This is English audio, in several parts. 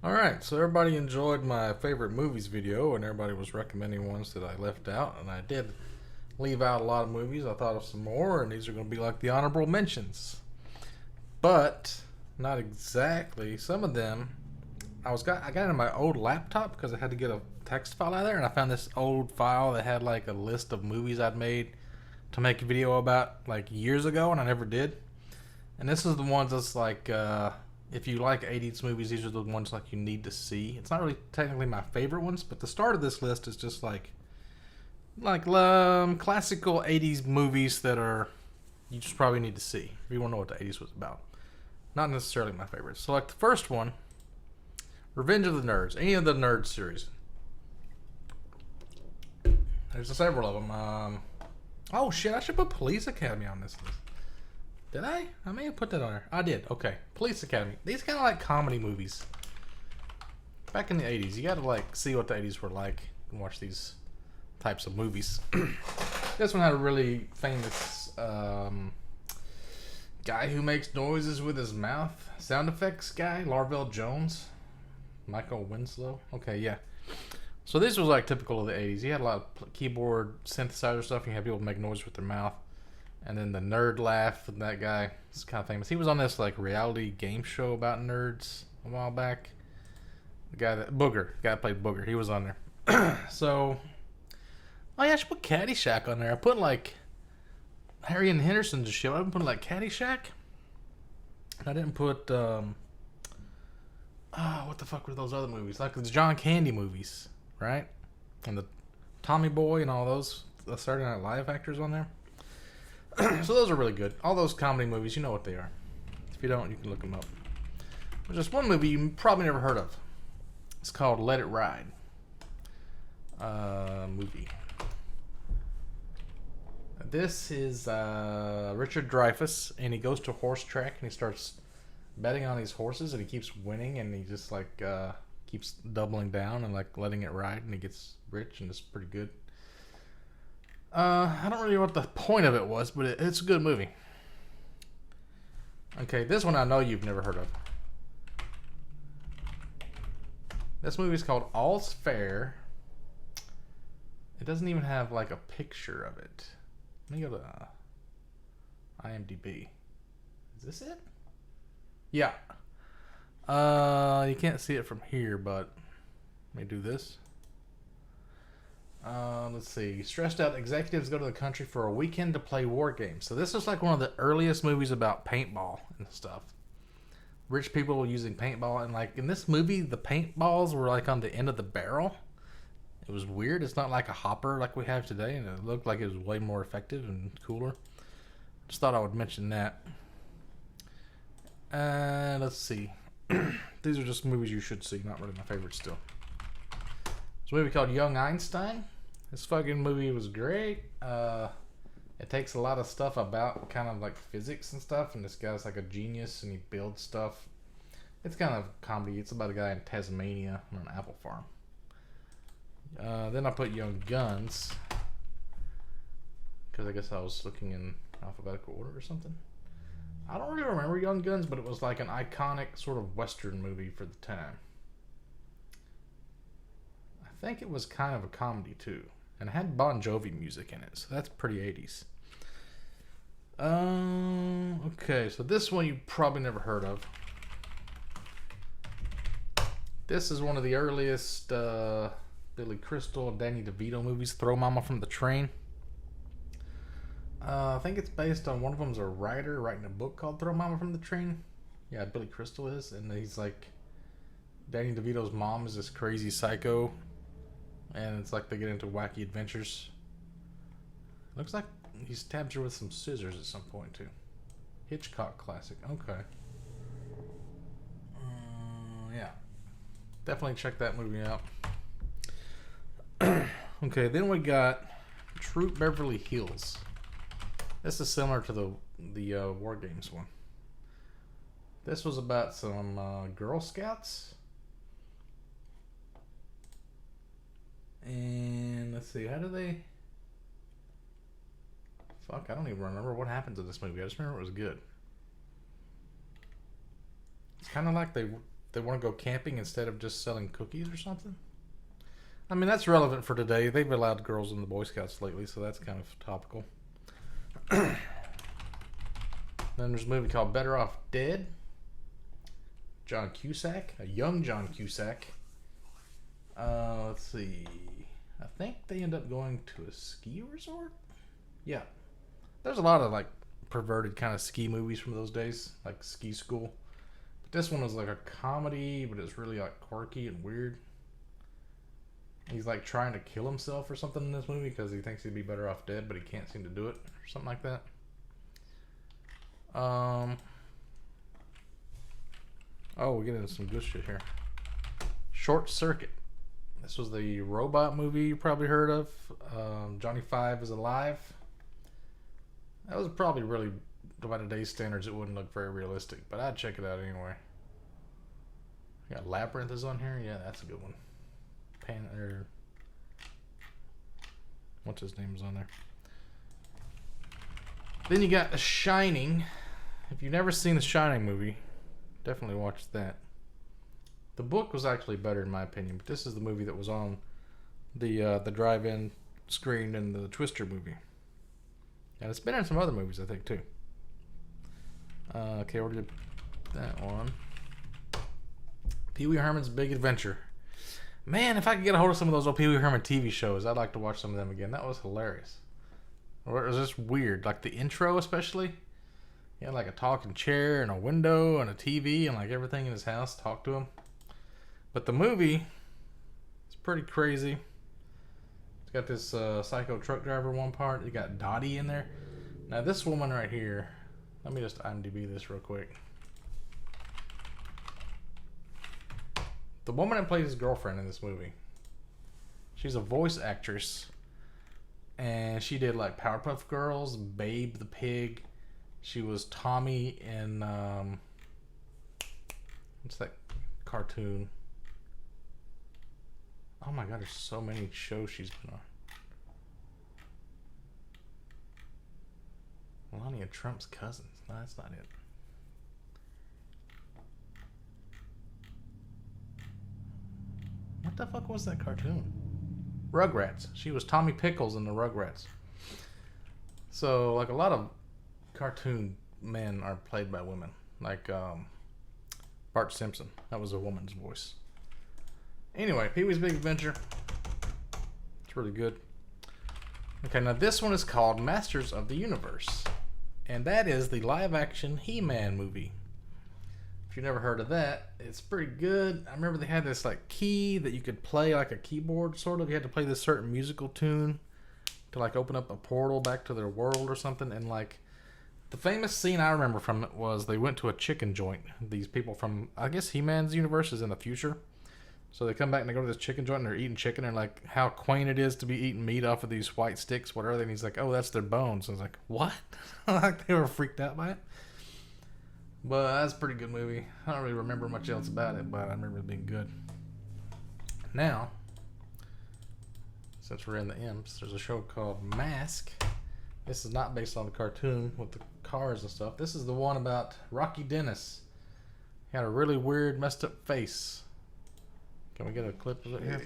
Alright, so everybody enjoyed my favorite movies video, and everybody was recommending ones that I left out, and I did leave out a lot of movies. I thought of some more, and these are going to be like the honorable mentions. But, not exactly. Some of them, I got it in my old laptop because I had to get a text file out of there, and I found this old file that had like a list of movies I'd made to make a video about like years ago, and I never did. And this is the ones that's like, if you like 80s movies, these are the ones like you need to see. It's not really technically my favorite ones, but the start of this list is just like classical 80s movies that are you just probably need to see if you want to know what the 80s was about. Not necessarily my favorites. So like the first one, Revenge of the Nerds, any of the Nerd series. There's several of them. Oh shit, I should put Police Academy on this list. Did I? I may have put that on there. I did. Okay. Police Academy. These kind of like comedy movies. Back in the 80s, you gotta like see what the 80s were like and watch these types of movies. This one had a really famous guy who makes noises with his mouth. Sound effects guy, Larvell Jones. Michael Winslow. Okay, yeah. So this was like typical of the 80s. You had a lot of keyboard synthesizer stuff. You had people make noise with their mouth. And then the nerd laugh, that guy is kind of famous. He was on this like reality game show about nerds a while back. The guy the guy that played Booger, he was on there. So, oh yeah, I should put Caddyshack on there. I put like Harry and Henderson's and shit. I didn't put like Caddyshack. I didn't put what the fuck were those other movies? Like the John Candy movies, right? And the Tommy Boy and all those Saturday Night Live actors on there. So those are really good. All those comedy movies, you know what they are. If you don't, you can look them up. There's just one movie you probably never heard of. It's called Let It Ride. Movie. This is Richard Dreyfuss, and he goes to a horse track and he starts betting on these horses, and he keeps winning, and he just like keeps doubling down and like letting it ride, and he gets rich, and it's pretty good. I don't really know what the point of it was, but it's a good movie. Okay, this one I know you've never heard of. This movie is called All's Fair. It doesn't even have like a picture of it. Let me go to IMDb. Is this it? Yeah. You can't see it from here, but let me do this. Let's see. Stressed out executives go to the country for a weekend to play war games. So this is like one of the earliest movies about paintball and stuff. Rich people using paintball, and like in this movie, the paintballs were like on the end of the barrel. It was weird. It's not like a hopper like we have today, and it looked like it was way more effective and cooler. Just thought I would mention that. Let's see. These are just movies you should see. Not really my favorites still. There's a movie called Young Einstein. This fucking movie was great. It takes a lot of stuff about kind of like physics and stuff, and this guy's like a genius and he builds stuff. It's kind of comedy. It's about a guy in Tasmania on an apple farm. Then I put Young Guns because I guess I was looking in alphabetical order or something. I don't really remember Young Guns, but it was like an iconic sort of Western movie for the time. I think it was kind of a comedy too, and it had Bon Jovi music in it, so that's pretty 80s. Okay, so this one you probably never heard of. This is one of the earliest Billy Crystal and Danny DeVito movies, Throw Mama from the Train. I think it's based on one of them's a writer writing a book called Throw Mama from the Train. Yeah, Billy Crystal is, and he's like, Danny DeVito's mom is this crazy psycho, and it's like they get into wacky adventures. Looks like he stabs her with some scissors at some point too. Hitchcock classic. Okay. Yeah. Definitely check that movie out. Okay, then we got Troop Beverly Hills. This is similar to the War Games one. This was about some Girl Scouts. And let's see, how do they... Fuck, I don't even remember what happened to this movie. I just remember it was good. It's kind of like they they want to go camping instead of just selling cookies or something. I mean, that's relevant for today. They've allowed girls in the Boy Scouts lately, so that's kind of topical. Then there's a movie called Better Off Dead. John Cusack, a young John Cusack. Let's see. I think they end up going to a ski resort. Yeah. There's a lot of like perverted kind of ski movies from those days, like Ski School. But this one was like a comedy, but it's really like quirky and weird. He's like trying to kill himself or something in this movie because he thinks he'd be better off dead, but he can't seem to do it or something like that. Oh, we're getting into some good shit here. Short Circuit. This was the robot movie you probably heard of. Johnny Five is alive. That was probably really, by today's standards, it wouldn't look very realistic, but I'd check it out anyway. Yeah, Labyrinth is on here. Yeah, that's a good one. What's his name is on there? Then you got The Shining. If you've never seen The Shining movie, definitely watch that. The book was actually better in my opinion, but this is the movie that was on the drive-in screen in the Twister movie. And it's been in some other movies, I think, too. Okay, we'll do that one. Pee Wee Herman's Big Adventure. Man, if I could get a hold of some of those old Pee Wee Herman TV shows, I'd like to watch some of them again. That was hilarious. Or it was just weird. Like the intro, especially. He had like a talking chair and a window and a TV and like everything in his house talked to him. But the movie is pretty crazy. It's got this psycho truck driver one part. You got Dottie in there. Now this woman right here, let me just IMDb this real quick. The woman that plays his girlfriend in this movie, she's a voice actress, and she did like Powerpuff Girls, Babe the Pig. She was Tommy in what's that cartoon? Oh my god, there's so many shows she's been on. Melania Trump's cousins. No, that's not it. What the fuck was that cartoon? Rugrats. She was Tommy Pickles in the Rugrats. So, like, a lot of cartoon men are played by women. Like, Bart Simpson. That was a woman's voice. Anyway, Pee-wee's Big Adventure. It's really good. Okay, now this one is called Masters of the Universe. And that is the live-action He-Man movie. If you've never heard of that, it's pretty good. I remember they had this like key that you could play like a keyboard, sort of. You had to play this certain musical tune to like open up a portal back to their world or something. And like the famous scene I remember from it was they went to a chicken joint. These people from, I guess He-Man's universe is in the future. So they come back and they go to this chicken joint and they're eating chicken and like how quaint it is to be eating meat off of these white sticks, whatever. And he's like, oh, that's their bones. I was like, what? Like they were freaked out by it. But that's a pretty good movie. I don't really remember much else about it, but I remember it being good. Now, since we're in the imps, there's a show called Mask. This is not based on the cartoon with the cars and stuff. This is the one about Rocky Dennis. He had a really weird, messed up face. Can we get a clip of it here?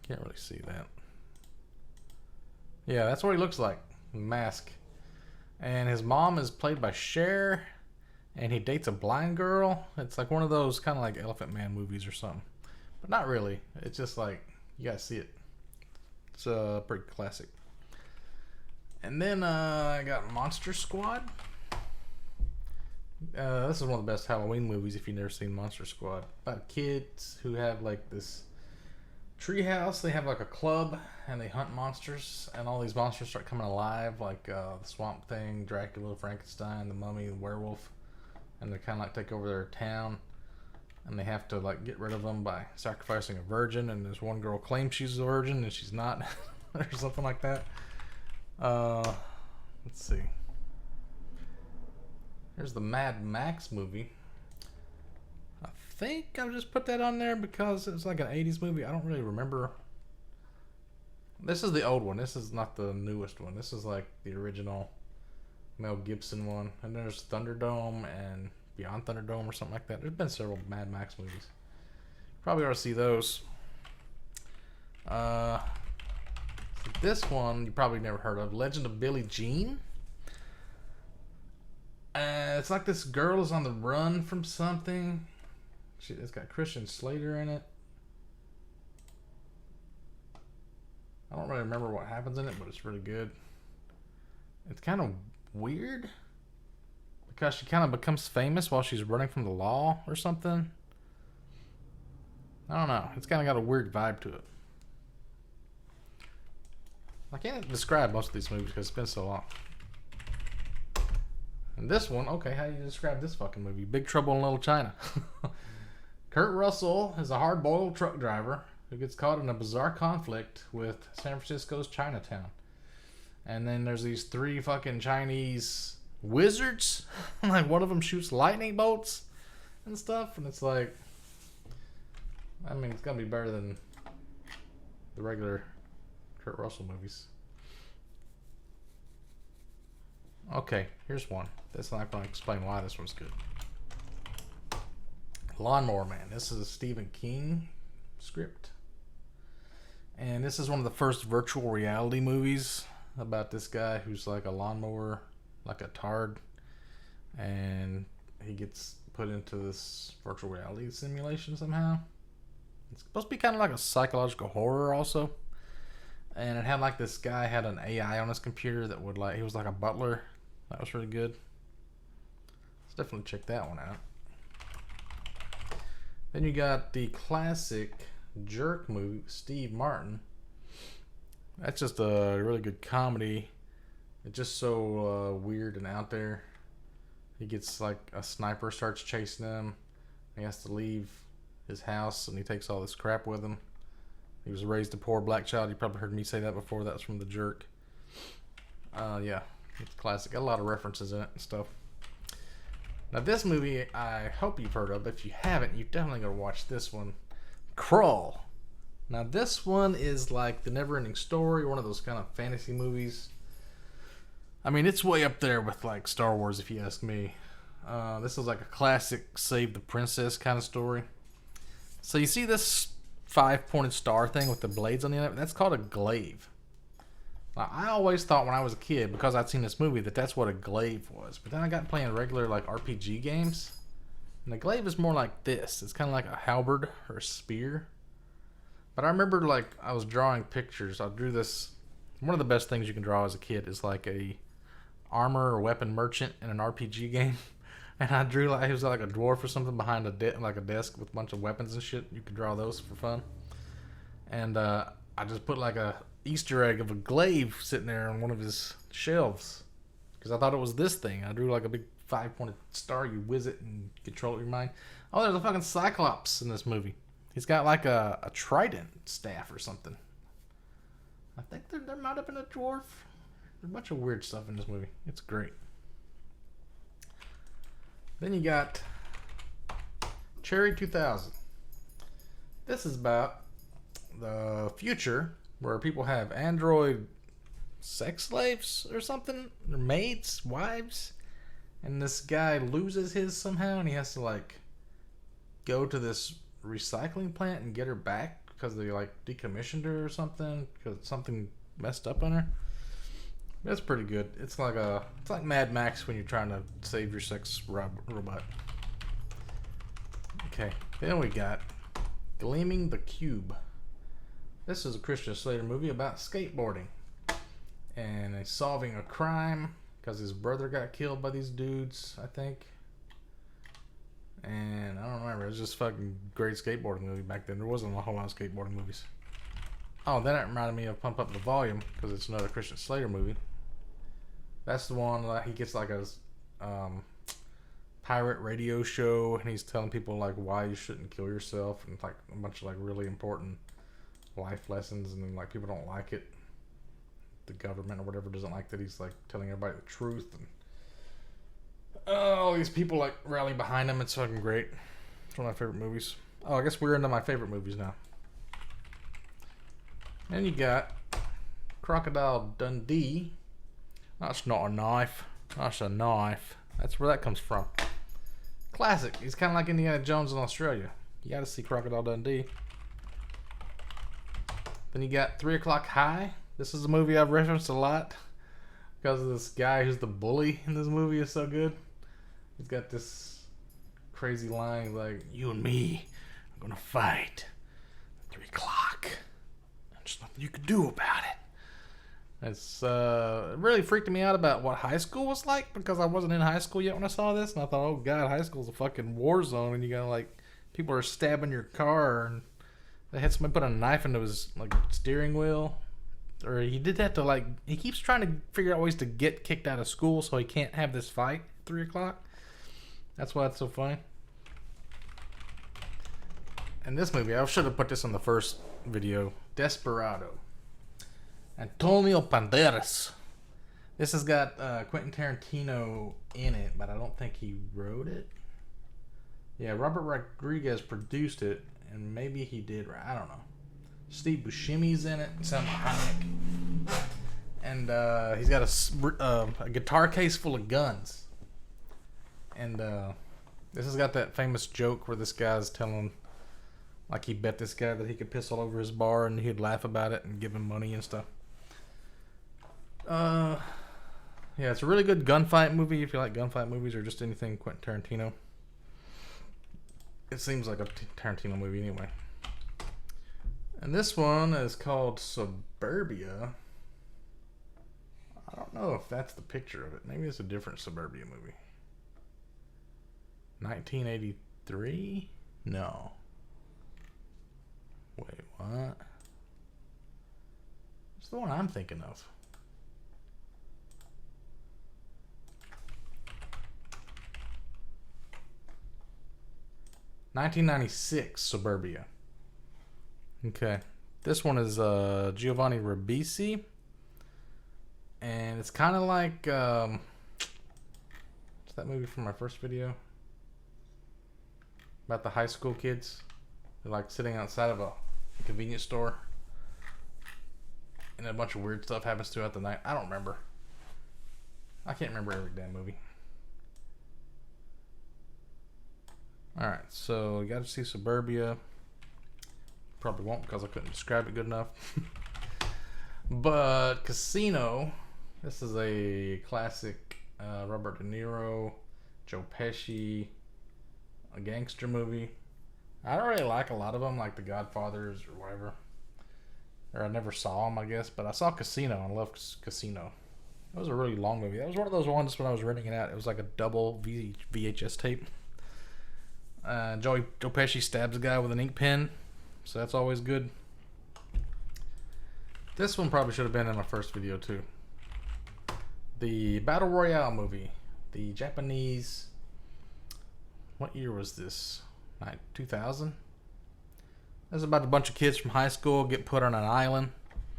Can't really see that. Yeah, that's what he looks like. Mask. And his mom is played by Cher, and he dates a blind girl. It's like one of those kind of like Elephant Man movies or something, but not really. It's just like you gotta see it. It's pretty classic. And then I got Monster Squad. This is one of the best Halloween movies if you've never seen Monster Squad. About kids who have like this treehouse. They have like a club and they hunt monsters, and all these monsters start coming alive, like the Swamp Thing, Dracula, Frankenstein, the Mummy, the werewolf, and they kind of like take over their town, and they have to like get rid of them by sacrificing a virgin. And this one girl claims she's a virgin and she's not, or something like that. Let's see. Here's the Mad Max movie. I think I'll just put that on there because it's like an 80s movie. I don't really remember. This is the old one. This is not the newest one. This is like the original Mel Gibson one. And there's Thunderdome and Beyond Thunderdome or something like that. There's been several Mad Max movies. Probably ought to see those. This one you probably never heard of. Legend of Billie Jean. It's like this girl is on the run from something. It's got Christian Slater in it. I don't really remember what happens in it, but it's really good. It's kind of weird because she kind of becomes famous while she's running from the law or something. I don't know. It's kind of got a weird vibe to it. I can't describe most of these movies because it's been so long. And this one, okay, how do you describe this fucking movie? Big Trouble in Little China. Kurt Russell is a hard-boiled truck driver who gets caught in a bizarre conflict with San Francisco's Chinatown. And then there's these 3 fucking Chinese wizards. Like, one of them shoots lightning bolts and stuff. And it's like, I mean, it's gonna be better than the regular Kurt Russell movies. Okay, here's one. That's not going to explain why this one's good. Lawnmower Man. This is a Stephen King script. And this is one of the first virtual reality movies about this guy who's like a lawnmower, like a tard. And he gets put into this virtual reality simulation somehow. It's supposed to be kind of like a psychological horror also. And it had like this guy had an AI on his computer that would like, he was like a butler. That was really good. Let's definitely check that one out. Then you got the classic Jerk movie with Steve Martin. That's just a really good comedy. It's just so weird and out there. He gets like a sniper starts chasing him. He has to leave his house and he takes all this crap with him. He was raised a poor black child. You probably heard me say that before. That was from The Jerk. Yeah, it's classic. Got a lot of references in it and stuff. Now this movie, I hope you've heard of. If you haven't, you definitely got to watch this one. Crawl. Now this one is like the never-ending story, one of those kind of fantasy movies. I mean, it's way up there with like Star Wars, if you ask me. This is like a classic Save the Princess kind of story. So you see this 5-pointed star thing with the blades on the end of it? That's called a glaive. Now, I always thought when I was a kid, because I'd seen this movie, that that's what a glaive was. But then I got playing regular like RPG games, and the glaive is more like this. It's kind of like a halberd or a spear. But I remember like I was drawing pictures. I drew this. One of the best things you can draw as a kid is like a armor or weapon merchant in an RPG game. And I drew like he was like a dwarf or something behind like a desk with a bunch of weapons and shit. You could draw those for fun. And I just put like a Easter egg of a glaive sitting there on one of his shelves because I thought it was this thing. I drew like a big 5-pointed star. You whiz it and control it with your mind. Oh, there's a fucking Cyclops in this movie. He's got like a trident staff or something. I think there might have been a dwarf. There's a bunch of weird stuff in this movie. It's great. Then you got Cherry 2000. This is about the future where people have android sex slaves or something. They're maids, wives. And this guy loses his somehow and he has to like go to this recycling plant and get her back because they like decommissioned her or something because something messed up on her. That's pretty good. It's like Mad Max when you're trying to save your sex robot. Okay, then we got Gleaming the Cube. This is a Christian Slater movie about skateboarding. And he's solving a crime because his brother got killed by these dudes, I think. And I don't remember. It was just fucking great skateboarding movie back then. There wasn't a whole lot of skateboarding movies. Oh, then it reminded me of Pump Up the Volume because it's another Christian Slater movie. That's the one that he gets like a pirate radio show and he's telling people like why you shouldn't kill yourself and like a bunch of like really important life lessons and then like people don't like it. The government or whatever doesn't like that he's like telling everybody the truth and all these people like rally behind him. It's fucking great. It's one of my favorite movies. Oh, I guess we're into my favorite movies now. And you got Crocodile Dundee. That's not a knife. That's a knife. That's where that comes from. Classic. He's kind of like Indiana Jones in Australia. You got to see Crocodile Dundee. Then you got 3 O'Clock High. This is a movie I've referenced a lot because of this guy who's the bully in this movie is so good. He's got this crazy line like, "You and me are gonna fight at 3 o'clock. There's nothing you can do about it." It's it really freaked me out about what high school was like because I wasn't in high school yet when I saw this, and I thought, oh god, high school's a fucking war zone, and you got like people are stabbing your car, and they had somebody put a knife into his like steering wheel. Or he did that to like, he keeps trying to figure out ways to get kicked out of school so he can't have this fight at 3 o'clock. That's why it's so funny. And this movie, I should have put this on the first video. Desperado. Antonio Banderas. This has got Quentin Tarantino in it, but I don't think he wrote it. Yeah, Robert Rodriguez produced it, and maybe he did. I don't know. Steve Buscemi's in it, Salma Hayek, and he's got a guitar case full of guns. And this has got that famous joke where this guy's telling, like he bet this guy that he could piss all over his bar, and he'd laugh about it and give him money and stuff. Yeah, it's a really good gunfight movie if you like gunfight movies or just anything Quentin Tarantino. It seems like a Tarantino movie anyway. And this one is called Suburbia. I don't know if that's the picture of it. Maybe it's a different Suburbia movie. 1983? No. Wait, what? It's the one I'm thinking of. '96 Suburbia. Okay, this one is Giovanni Ribisi, and it's kind of like what's that movie from my first video about the high school kids? They're like sitting outside of a convenience store, and a bunch of weird stuff happens throughout the night. I don't remember. I can't remember every damn movie. All right, so you got to see Suburbia. Probably won't because I couldn't describe it good enough. But Casino, this is a classic Robert De Niro, Joe Pesci, a gangster movie. I don't really like a lot of them, like The Godfathers or whatever. Or I never saw them, I guess. But I saw Casino and I loved Casino. It was a really long movie. That was one of those ones when I was renting it out. It was like a double VHS tape. Joe Pesci stabs a guy with an ink pen. So that's always good. This one probably should have been in my first video too. The Battle Royale movie. The Japanese... What year was this? 2000? This is about a bunch of kids from high school get put on an island.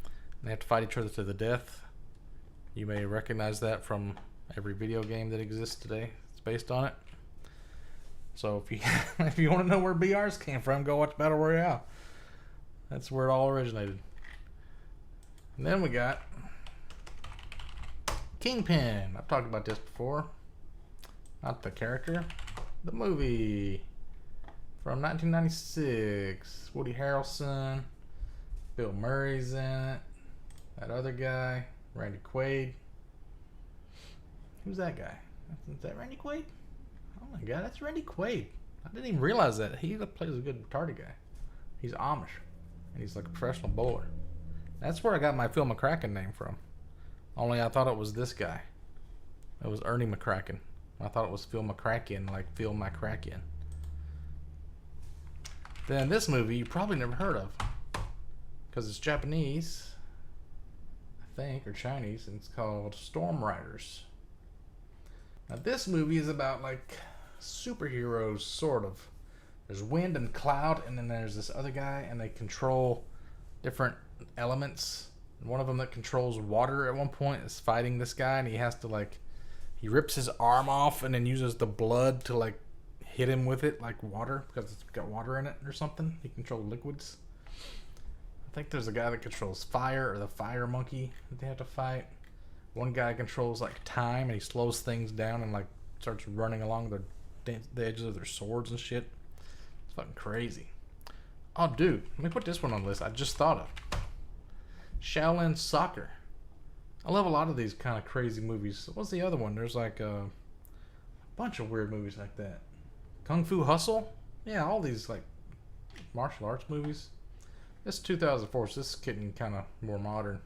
And they have to fight each other to the death. You may recognize that from every video game that exists today. It's based on it. So if you if you want to know where BRs came from, go watch Battle Royale. That's where it all originated. And then we got Kingpin. I've talked about this before. Not the character. The movie from 1996. Woody Harrelson. Bill Murray's in it. That other guy. Randy Quaid. Who's that guy? Is that Randy Quaid? Oh my god, that's Randy Quaid. I didn't even realize that. He plays a good retarded guy. He's Amish. And he's like a professional bowler. That's where I got my Phil McCracken name from. Only I thought it was this guy. It was Ernie McCracken. I thought it was Phil McCracken, like Phil McCracken. Then this movie you probably never heard of. Because it's Japanese, I think, or Chinese, and it's called Storm Riders. Now this movie is about like superheroes, sort of. There's wind and cloud, and then there's this other guy, and they control different elements. And one of them that controls water at one point is fighting this guy, and he has to like, he rips his arm off and then uses the blood to like hit him with it like water because it's got water in it or something. He controls liquids. I think there's a guy that controls fire, or the fire monkey that they have to fight. One guy controls like time, and he slows things down and like starts running along the the edges of their swords and shit. It's fucking crazy. Oh, dude, let me put this one on the list. I just thought of Shaolin Soccer. I love a lot of these kind of crazy movies. What's the other one? There's like a bunch of weird movies like that. Kung Fu Hustle? Yeah, all these like martial arts movies. This is 2004, so this is getting kind of more modern.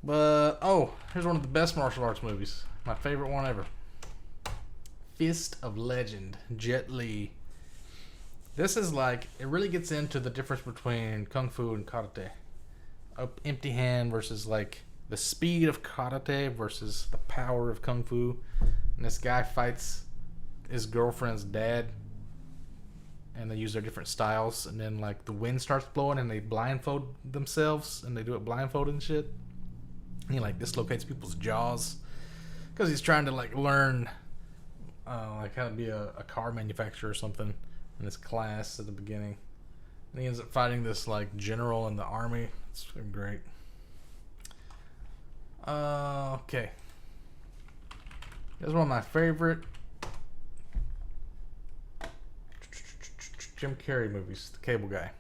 But, oh, here's one of the best martial arts movies. My favorite one ever. Fist of Legend, Jet Li. This is like, it really gets into the difference between Kung Fu and Karate. Empty hand versus like the speed of Karate versus the power of Kung Fu. And this guy fights his girlfriend's dad. And they use their different styles. And then like the wind starts blowing and they blindfold themselves. And they do it blindfolded and shit. And he like dislocates people's jaws. Because he's trying to like learn like how to be a car manufacturer or something in this class at the beginning. And he ends up fighting this like general in the army. It's great. Okay. This is one of my favorite Jim Carrey movies, The Cable Guy.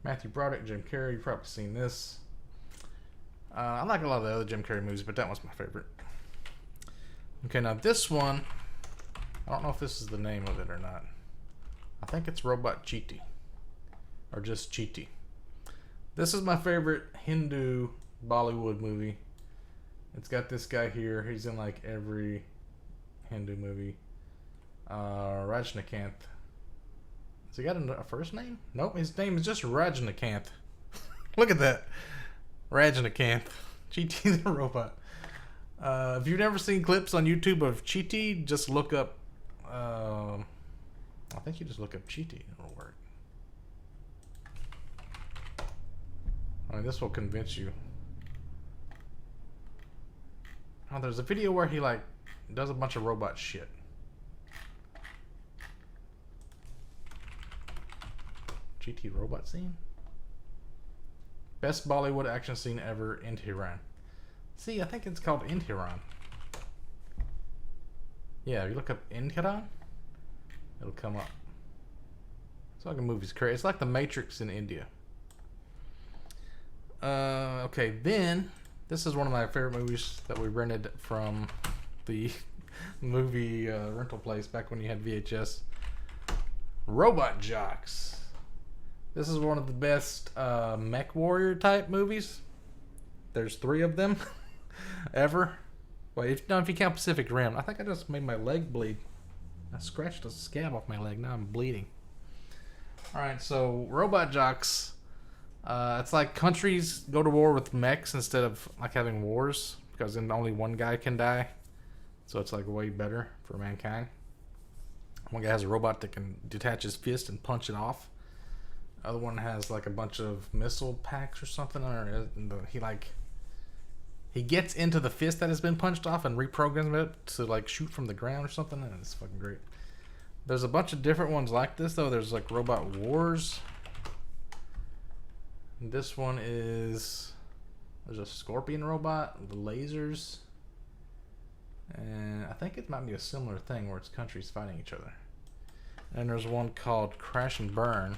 Matthew Broderick, Jim Carrey, you've probably seen this. I like a lot of the other Jim Carrey movies, but that one's my favorite. Okay, now this one, I don't know if this is the name of it or not. I think it's Robot Cheetah. Or just Cheetah. This is my favorite Hindu Bollywood movie. It's got this guy here. He's in like every Hindu movie. Rajnikanth. Has he got a first name? Nope, his name is just Rajnikanth. Look at that. Rajnikanth. GT the robot. If you've never seen clips on YouTube of GT, just look up. I think you just look up GT. It'll work. I mean, this will convince you. Oh, there's a video where he like does a bunch of robot shit. GT robot scene. Best Bollywood action scene ever in Tehran. See, I think it's called In Tehran. Yeah, if you look up In Tehran, it'll come up. It's like a movie's crazy. It's like The Matrix in India. Okay, then this is one of my favorite movies that we rented from the movie rental place back when you had VHS. Robot Jocks. This is one of the best mech warrior type movies. There's 3 of them ever. Wait, if you count Pacific Rim, I think I just made my leg bleed. I scratched a scab off my leg. Now I'm bleeding. All right, so Robot Jocks. It's like countries go to war with mechs instead of like having wars, because then only one guy can die. So it's like way better for mankind. One guy has a robot that can detach his fist and punch it off. Other one has like a bunch of missile packs or something. He gets into the fist that has been punched off and reprograms it to like shoot from the ground or something, and it's fucking great. There's a bunch of different ones like this though. There's like Robot Wars. This one is, there's a scorpion robot with lasers, and I think it might be a similar thing where it's countries fighting each other. And there's one called Crash and Burn.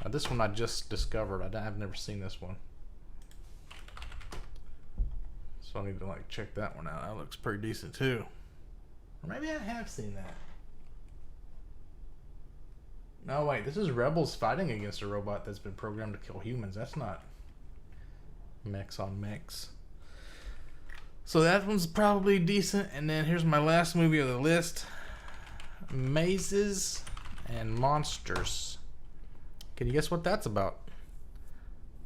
This one I just discovered. I've never seen this one, so I need to like check that one out. That looks pretty decent too. Or maybe I have seen that. No, wait, this is rebels fighting against a robot that's been programmed to kill humans. That's not mechs on mechs. So that one's probably decent. And then here's my last movie of the list. Mazes and Monsters. Can you guess what that's about?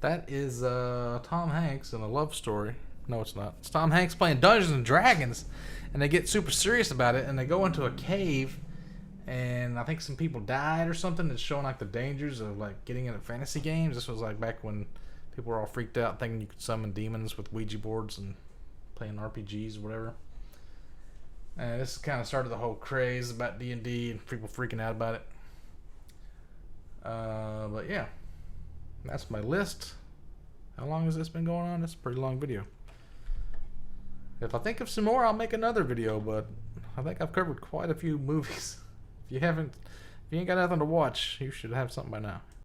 That is Tom Hanks in a love story. No, it's not. It's Tom Hanks playing Dungeons and Dragons. And they get super serious about it. And they go into a cave. And I think some people died or something. It's showing like the dangers of like getting into fantasy games. This was like back when people were all freaked out thinking you could summon demons with Ouija boards and playing RPGs or whatever. And this kind of started the whole craze about D&D and people freaking out about it. But yeah, that's my list. How long has this been going on? It's a pretty long video. If I think of some more, I'll make another video, but I think I've covered quite a few movies. If you ain't got nothing to watch, you should have something by now.